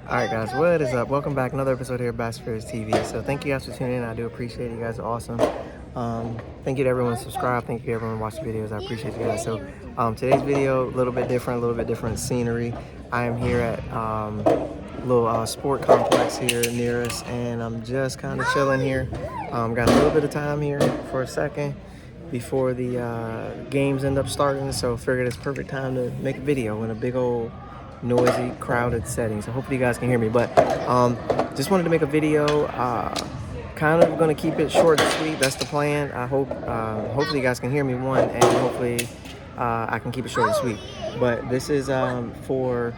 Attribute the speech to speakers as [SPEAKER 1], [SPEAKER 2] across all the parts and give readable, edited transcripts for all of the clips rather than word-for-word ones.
[SPEAKER 1] Alright guys, what is up? Welcome back. Another episode here at BFL'S TV. So thank you guys for tuning in. I do appreciate it. You guys are awesome. Thank you to everyone who subscribed. Thank you to everyone who watched the videos. I appreciate you guys. So today's video, a little bit different scenery. I am here at little sport complex here near us, and I'm just kind of chilling here. Got a little bit of time here for a second before the games end up starting, so figured it's perfect time to make a video in a big old noisy, crowded setting. So hopefully you guys can hear me, but just wanted to make a video. Kind of going to keep it short and sweet. That's the plan. I hope hopefully you guys can hear me, one, and hopefully I can keep it short and sweet. But this is for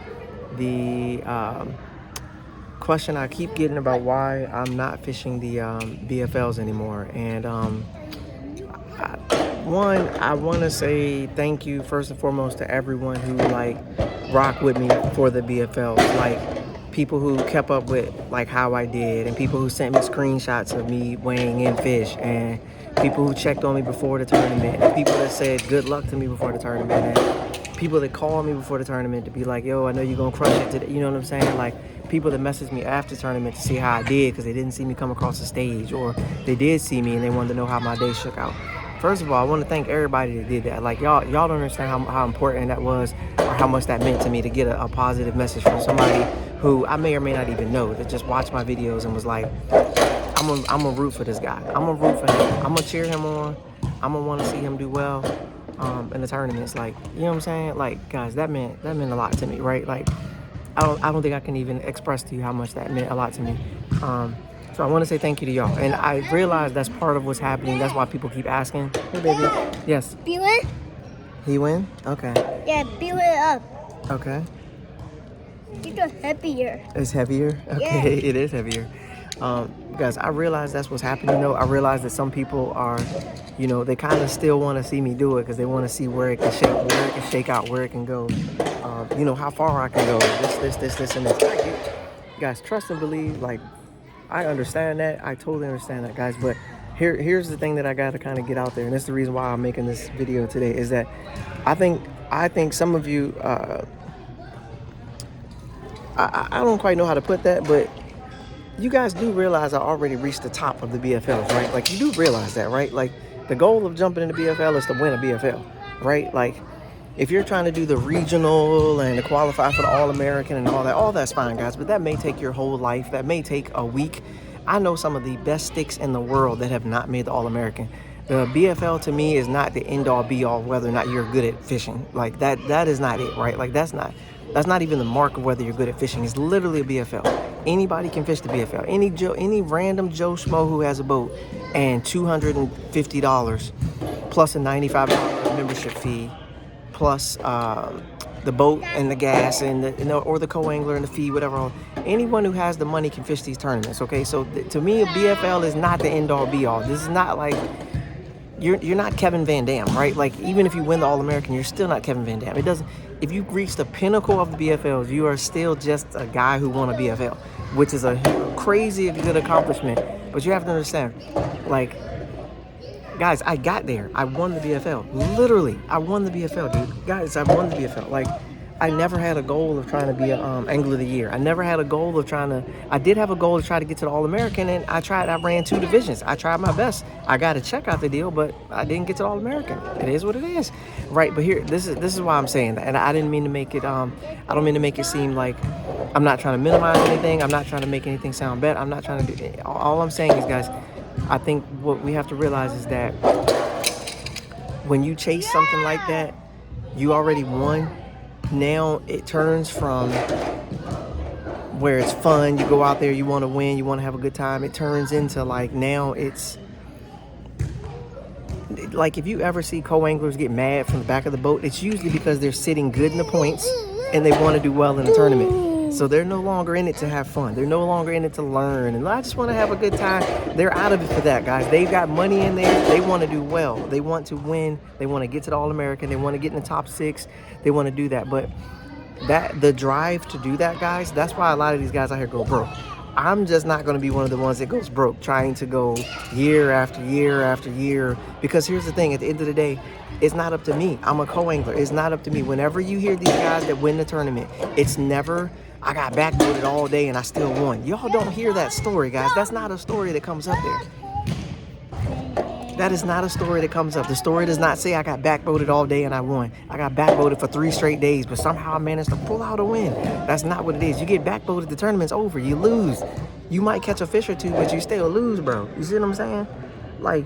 [SPEAKER 1] the question I keep getting about why I'm not fishing the BFLs anymore. And one, I want to say thank you first and foremost to everyone who rock with me for the BFLs, people who kept up with how I did, and people who sent me screenshots of me weighing in fish, and people who checked on me before the tournament, and people that said good luck to me before the tournament, and people that called me before the tournament to be like, yo, I know you're gonna crush it today. You know what I'm saying? People that messaged me after the tournament to see how I did because they didn't see me come across the stage, or they did see me and they wanted to know how my day shook out. First of all, I want to thank everybody that did that. Y'all don't understand how important that was, or how much that meant to me to get a positive message from somebody who I may or may not even know, that just watched my videos and was like, I'm gonna root for this guy. I'm gonna root for him. I'm gonna cheer him on. I'm gonna want to see him do well in the tournaments. You know what I'm saying? Guys, that meant a lot to me, right? I don't think I can even express to you how much that meant a lot to me. So I want to say thank you to y'all. And I realize that's part of what's happening. That's why people keep asking. Hey, baby. Yes.
[SPEAKER 2] B win?
[SPEAKER 1] He win? Okay.
[SPEAKER 2] Yeah, B win up.
[SPEAKER 1] Okay.
[SPEAKER 2] It's heavier.
[SPEAKER 1] It's heavier? Okay,
[SPEAKER 2] yeah.
[SPEAKER 1] It is heavier. Guys, I realize that's what's happening, though. I realize that some people are, they kind of still want to see me do it because they want to see where it can shake out, where it can go. How far I can go. This, and this. Guys, trust and believe, I understand that. I totally understand that, guys. But here's the thing that I got to kind of get out there, and that's the reason why I'm making this video today, is that I think some of you, I don't quite know how to put that, but you guys do realize I already reached the top of the BFLs, right? You do realize that, right? The goal of jumping in the BFL is to win a BFL, right? If you're trying to do the regional and to qualify for the All-American and all that's fine, guys. But that may take your whole life. That may take a week. I know some of the best sticks in the world that have not made the All-American. The BFL to me is not the end-all be-all whether or not you're good at fishing. That is not it, right? That's not even the mark of whether you're good at fishing. It's literally a BFL. Anybody can fish the BFL. Any random Joe Schmo who has a boat and $250 plus a $95 membership fee, plus the boat and the gas and or the co-angler and the fee, whatever. Anyone who has the money can fish these tournaments, okay? So to me, a BFL is not the end-all be-all. This is not you're not Kevin Van Dam, right? Even if you win the All-American, you're still not Kevin Van Dam. It doesn't. If you reach the pinnacle of the BFLs, you are still just a guy who won a BFL, which is a crazy good accomplishment. But you have to understand, guys, I got there. I won the BFL. Literally, I won the BFL, dude. Guys, I won the BFL. I never had a goal of trying to be an Angler of the Year. I never had a goal of I did have a goal to try to get to the All-American, and I ran 2 divisions. I tried my best. I got to check out the deal, but I didn't get to the All-American. It is what it is. Right, but here, this is why I'm saying that. And I didn't mean to make it, I don't mean to make it seem like I'm not trying to minimize anything. I'm not trying to make anything sound bad. I'm not trying to do, all I'm saying is, guys, I think what we have to realize is that when you chase something like that, you already won. Now it turns from where it's fun, you go out there, you want to win, you want to have a good time. It turns into now it's if you ever see co-anglers get mad from the back of the boat, it's usually because they're sitting good in the points and they want to do well in the tournament. So they're no longer in it to have fun. They're no longer in it to learn. And I just want to have a good time. They're out of it for that, guys. They've got money in there. They want to do well. They want to win. They want to get to the All-American. They want to get in the top 6. They want to do that. But the drive to do that, guys, that's why a lot of these guys out here go broke. I'm just not going to be one of the ones that goes broke trying to go year after year after year. Because here's the thing. At the end of the day, it's not up to me. I'm a co-angler. It's not up to me. Whenever you hear these guys that win the tournament, it's never I got backbooted all day and I still won. Y'all don't hear that story, guys. That's not a story that comes up there. That is not a story that comes up. The story does not say I got backbooted all day and I won. I got backbooted for 3 straight days, but somehow I managed to pull out a win. That's not what it is. You get backbooted, the tournament's over. You lose. You might catch a fish or two, but you still lose, bro. You see what I'm saying? Like,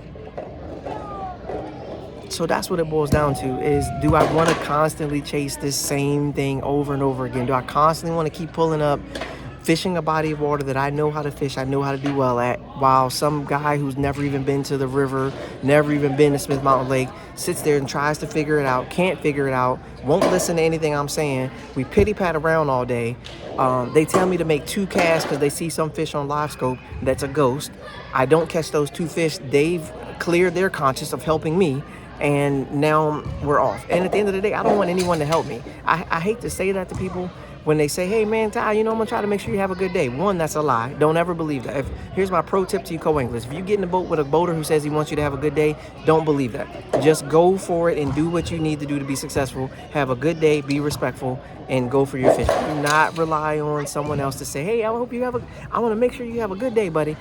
[SPEAKER 1] so that's what it boils down to is, do I want to constantly chase this same thing over and over again? Do I constantly want to keep pulling up, fishing a body of water that I know how to fish, I know how to do well at, while some guy who's never even been to the river, never even been to Smith Mountain Lake, sits there and tries to figure it out, can't figure it out, won't listen to anything I'm saying. We pity-pat around all day. They tell me to make 2 casts because they see some fish on live scope that's a ghost. I don't catch those 2 fish. They've cleared their conscience of helping me, and now we're off. And at the end of the day, I don't want anyone to help me. I hate to say that to people when they say, hey man, Ty, I'm gonna try to make sure you have a good day. One, that's a lie. Don't ever believe that. Here's my pro tip to you co-anglers. If you get in a boat with a boater who says he wants you to have a good day, don't believe that. Just go for it and do what you need to do to be successful. Have a good day, be respectful, and go for your fish. Do not rely on someone else to say, hey, I want to make sure you have a good day, buddy.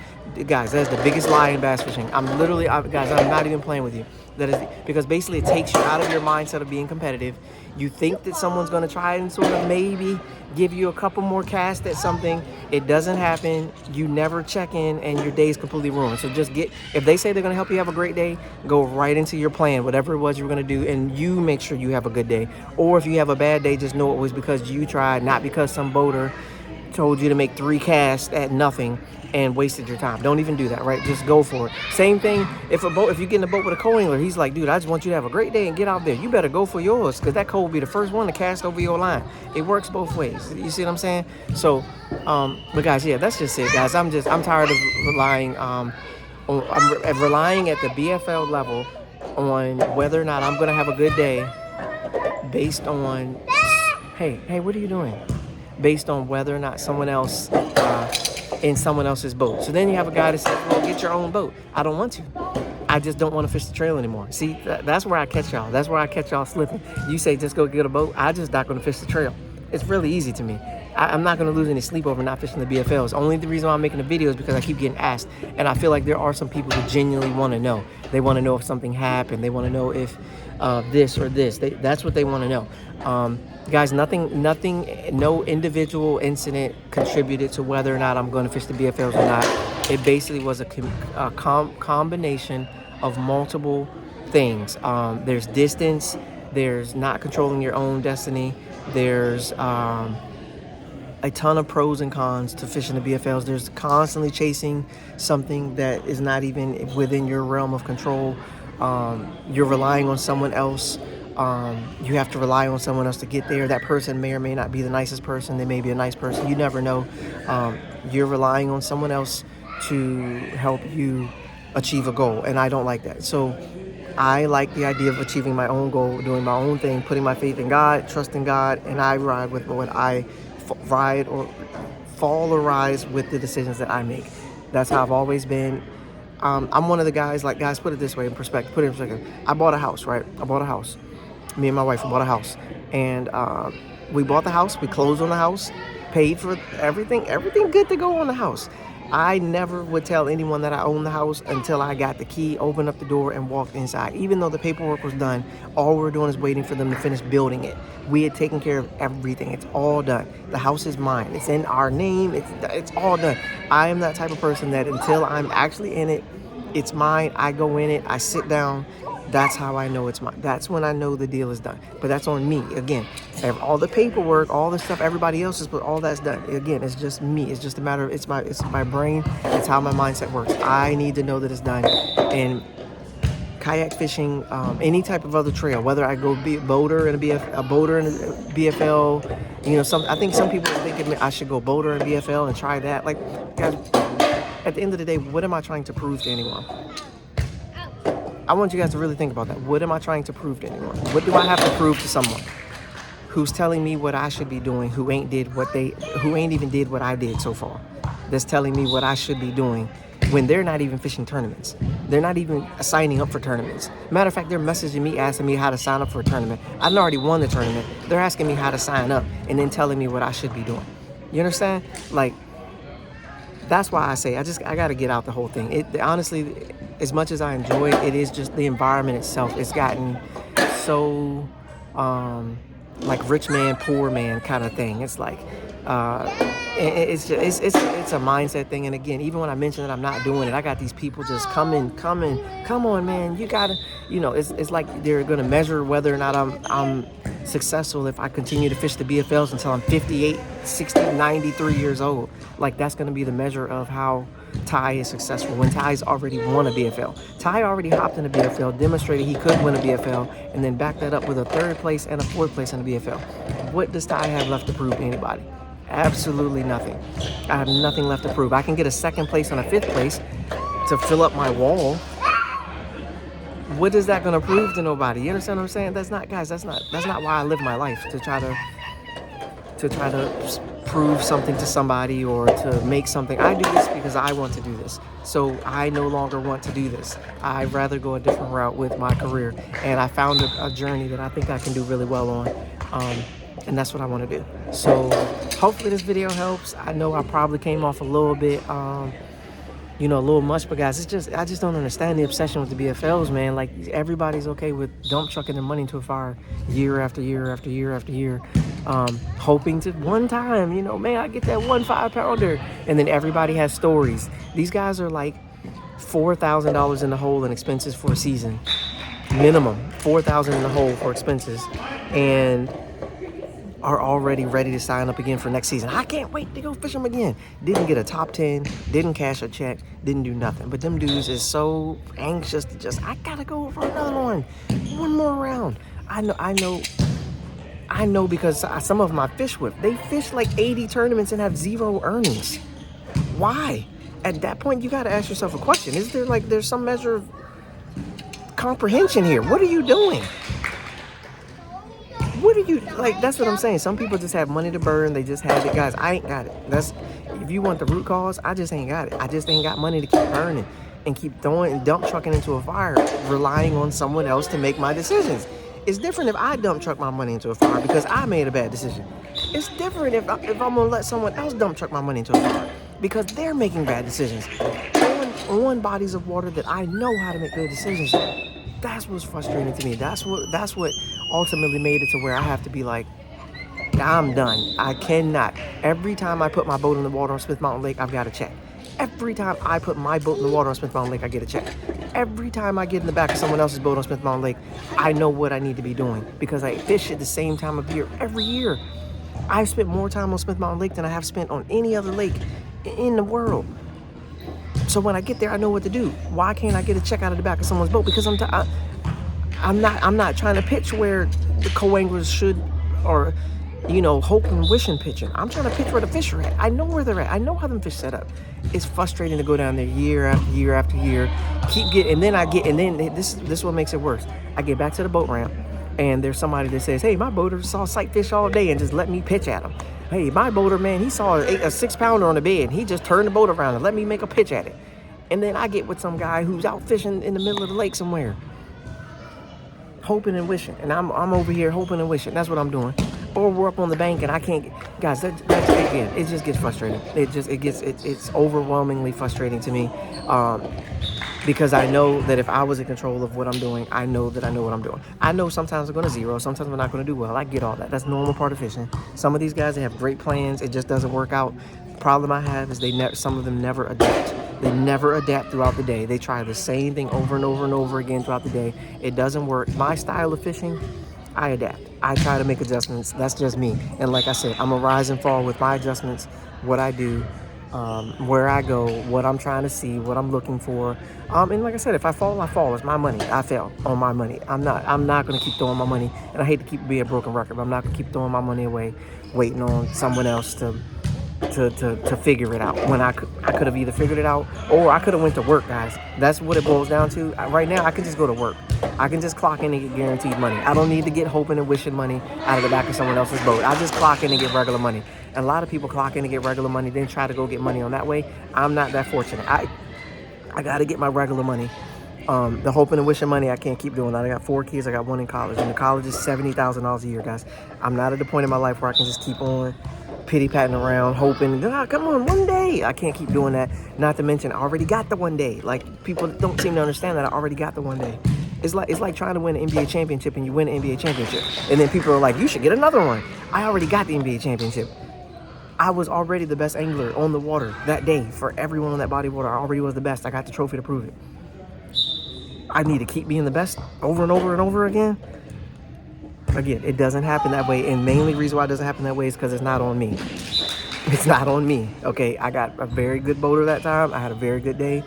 [SPEAKER 1] Guys, that's the biggest lie in bass fishing. Guys, I'm not even playing with you. That is because basically it takes you out of your mindset of being competitive. You think that someone's going to try and sort of maybe give you a couple more casts at something. It doesn't happen. You never check in and your day's completely ruined. So just if they say they're going to help you have a great day, go right into your plan, whatever it was you were going to do, and you make sure you have a good day. Or if you have a bad day, just know it was because you tried, not because some boater told you to make 3 casts at nothing and wasted your time. Don't even do that, right? Just go for it. Same thing if you get in a boat with a co-angler, he's like, dude, I just want you to have a great day and get out there. You better go for yours, because that co will be the first one to cast over your line. It works both ways. You see what I'm saying? So, but guys, yeah, that's just it, guys. I'm tired of relying I'm relying at the BFL level on whether or not I'm gonna have a good day based on, hey, what are you doing? Based on whether or not someone else in someone else's boat. So then you have a guy that says, well, get your own boat. I don't want to. I just don't want to fish the trail anymore. See, that's where I catch y'all. That's where I catch y'all slipping. You say, just go get a boat. I just not going to fish the trail. It's really easy to me. I'm not going to lose any sleep over not fishing the BFLs. Only the reason why I'm making the video is because I keep getting asked. And I feel like there are some people who genuinely want to know. They want to know if something happened. They want to know if this or this. That's what they want to know. Guys, no individual incident contributed to whether or not I'm going to fish the BFLs or not. It basically was a combination of multiple things. There's distance. There's not controlling your own destiny. There's a ton of pros and cons to fishing the BFLs. There's constantly chasing something that is not even within your realm of control. You're relying on someone else. You have to rely on someone else to get there. That person may or may not be the nicest person. They may be a nice person. You never know. You're relying on someone else to help you achieve a goal, and I don't like that. So I like the idea of achieving my own goal, doing my own thing, putting my faith in God, trusting God, and I ride with what I ride or fall or rise with the decisions that I make. That's how I've always been. I'm one of the guys, like, guys, put it this way in perspective. I bought a house, right? Me and my wife bought a house, and we bought the house. We closed on the house, paid for everything good to go on the house. I never would tell anyone that I owned the house until I got the key, opened up the door, and walked inside. Even though the paperwork was done, all we're doing is waiting for them to finish building it. We had taken care of everything. It's all done. The house is mine. It's in our name. It's all done. I am that type of person that until I'm actually in it, it's mine. I go in it. I sit down. That's how I know it's mine. That's when I know the deal is done. But that's on me. Again, all the paperwork, all the stuff everybody else is, but all that's done. Again, it's just me. It's just a matter of, it's my brain. It's how my mindset works. I need to know that it's done. And kayak fishing, any type of other trail, whether I go be a boater and a boater and a BFL, I think some people are thinking I should go boater and BFL and try that. Like, guys, at the end of the day, what am I trying to prove to anyone? I want you guys to really think about that. What am I trying to prove to anyone? What do I have to prove to someone who's telling me what I should be doing, who ain't even did what I did so far? That's telling me what I should be doing when they're not even fishing tournaments. They're not even signing up for tournaments. Matter of fact, they're messaging me asking me how to sign up for a tournament. I've already won the tournament. They're asking me how to sign up and then telling me what I should be doing. You understand? Like, that's why I say I got to get out the whole thing. Honestly, as much as I enjoy it, it is just the environment itself. It's gotten so like rich man, poor man kind of thing. It's like it's a mindset thing. And again, even when I mention that I'm not doing it, I got these people just come on, man. You gotta, it's like they're gonna measure whether or not I'm successful if I continue to fish the BFLs until I'm 58, 60, 93 years old. Like, that's going to be the measure of how Ty is successful, when Ty's already won a BFL. Ty already hopped in a BFL, demonstrated he could win a BFL, and then backed that up with a 3rd place and a 4th place in a BFL. What does Ty have left to prove to anybody? Absolutely nothing. I have nothing left to prove. I can get a 2nd place and a 5th place to fill up my wall. What is that going to prove to nobody? You understand what I'm saying? That's not why I live my life, to try to prove something to somebody or to make something. I do this because I want to do this. So I no longer want to do this. I'd rather go a different route with my career. And I found a journey that I think I can do really well on. And that's what I want to do. So hopefully this video helps. I know I probably came off a little bit a little much, but guys, I just don't understand the obsession with the BFLs, man. Like, everybody's okay with dump trucking their money into a fire year after year after year after year, hoping to one time, man, I get that 1 5-pounder, and then everybody has stories. These guys are like $4,000 in the hole in expenses for a season, minimum $4,000 in the hole for expenses, and are already ready to sign up again for next season. I can't wait to go fish them again. Didn't get a top 10, didn't cash a check, didn't do nothing. But them dudes is so anxious to I gotta go for another one more round. I know because some of them I fish with, they fish like 80 tournaments and have 0 earnings. Why? At that point, you gotta ask yourself a question. Is there there's some measure of comprehension here? What are you doing? What are you, that's what I'm saying. Some people just have money to burn. They just have it. Guys, I ain't got it. If you want the root cause, I just ain't got it. I just ain't got money to keep burning and keep throwing and dump trucking into a fire, relying on someone else to make my decisions. It's different if I dump truck my money into a fire because I made a bad decision. It's different if I'm going to let someone else dump truck my money into a fire because they're making bad decisions on bodies of water that I know how to make good decisions in. That's what's frustrating to me. That's what ultimately made it to where I have to be like, I'm done. I cannot. Every time I put my boat in the water on Smith Mountain Lake, I've got to check. Every time I put my boat in the water on Smith Mountain Lake, I get a check. Every time I get in the back of someone else's boat on Smith Mountain Lake, I know what I need to be doing because I fish at the same time of year every year. I've spent more time on Smith Mountain Lake than I have spent on any other lake in the world. So when I get there, I know what to do. Why can't I get a check out of the back of someone's boat? Because I'm not trying to pitch where the co-anglers should, or hope and wishing pitching. I'm trying to pitch where the fish are at. I know where they're at. I know how them fish set up. It's frustrating to go down there year after year after year, and then this is what makes it worse. I get back to the boat ramp, and there's somebody that says, "Hey, my boater saw sight fish all day and just let me pitch at him." Hey, my boater, man, he saw a 6-pounder on the bed. He just turned the boat around and let me make a pitch at it. And then I get with some guy who's out fishing in the middle of the lake somewhere, hoping and wishing. And I'm over here hoping and wishing. That's what I'm doing. Or we're up on the bank and I can't get, guys, that's again, it just gets frustrating. It's overwhelmingly frustrating to me. Because I know that if I was in control of what I'm doing, I know that I know what I'm doing. I know sometimes I'm going to zero, sometimes I'm not going to do well. I get all that. That's normal part of fishing. Some of these guys, they have great plans. It just doesn't work out. The problem I have is some of them never adapt. They never adapt throughout the day. They try the same thing over and over and over again throughout the day. It doesn't work. My style of fishing, I adapt. I try to make adjustments. That's just me. And like I said, I'm a rise and fall with my adjustments, what I do, where I go, what I'm trying to see, what I'm looking for. And like I said, if I fall, I fall. It's my money. I fell on my money. I'm not going to keep throwing my money. And I hate to keep being a broken record, but I'm not going to keep throwing my money away, waiting on someone else to figure it out. When I could have either figured it out or I could have went to work, guys. That's what it boils down to. Right now, I can just go to work. I can just clock in and get guaranteed money. I don't need to get hoping and wishing money out of the back of someone else's boat. I just clock in and get regular money. And a lot of people clock in and get regular money, then try to go get money on that way. I'm not that fortunate. I got to get my regular money. The hoping and wishing money, I can't keep doing that. I got 4 kids. I got one in college. And the college is $70,000 a year, guys. I'm not at the point in my life where I can just keep on pity-patting around, hoping, come on, one day. I can't keep doing that. Not to mention, I already got the one day. Like, people don't seem to understand that I already got the one day. It's like trying to win an NBA championship and you win an NBA championship. And then people are like, you should get another one. I already got the NBA championship. I was already the best angler on the water that day for everyone on that body of water. I already was the best. I got the trophy to prove it. I need to keep being the best over and over and over again. Again, it doesn't happen that way. And mainly reason why it doesn't happen that way is because it's not on me. It's not on me. Okay, I got a very good boater that time. I had a very good day.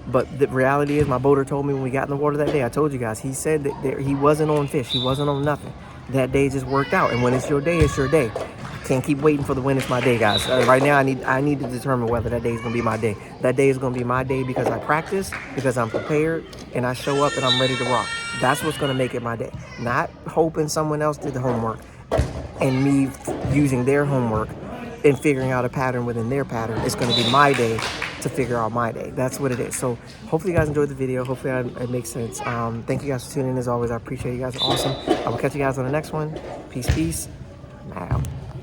[SPEAKER 1] But the reality is, my boater told me when we got in the water that day, I told you guys, he said that he wasn't on fish. He wasn't on nothing. That day just worked out. And when it's your day, it's your day. I can't keep waiting for the when it's my day, guys. Right now, I need to determine whether that day is going to be my day. That day is going to be my day because I practice, because I'm prepared, and I show up and I'm ready to rock. That's what's going to make it my day. Not hoping someone else did the homework and me using their homework and figuring out a pattern within their pattern. It's going to be my day to figure out my day. That's what it is. So hopefully you guys enjoyed the video. Hopefully it makes sense. Thank you guys for tuning in as always. I appreciate you guys. Awesome. I will catch you guys on the next one. Peace, peace. I'm out.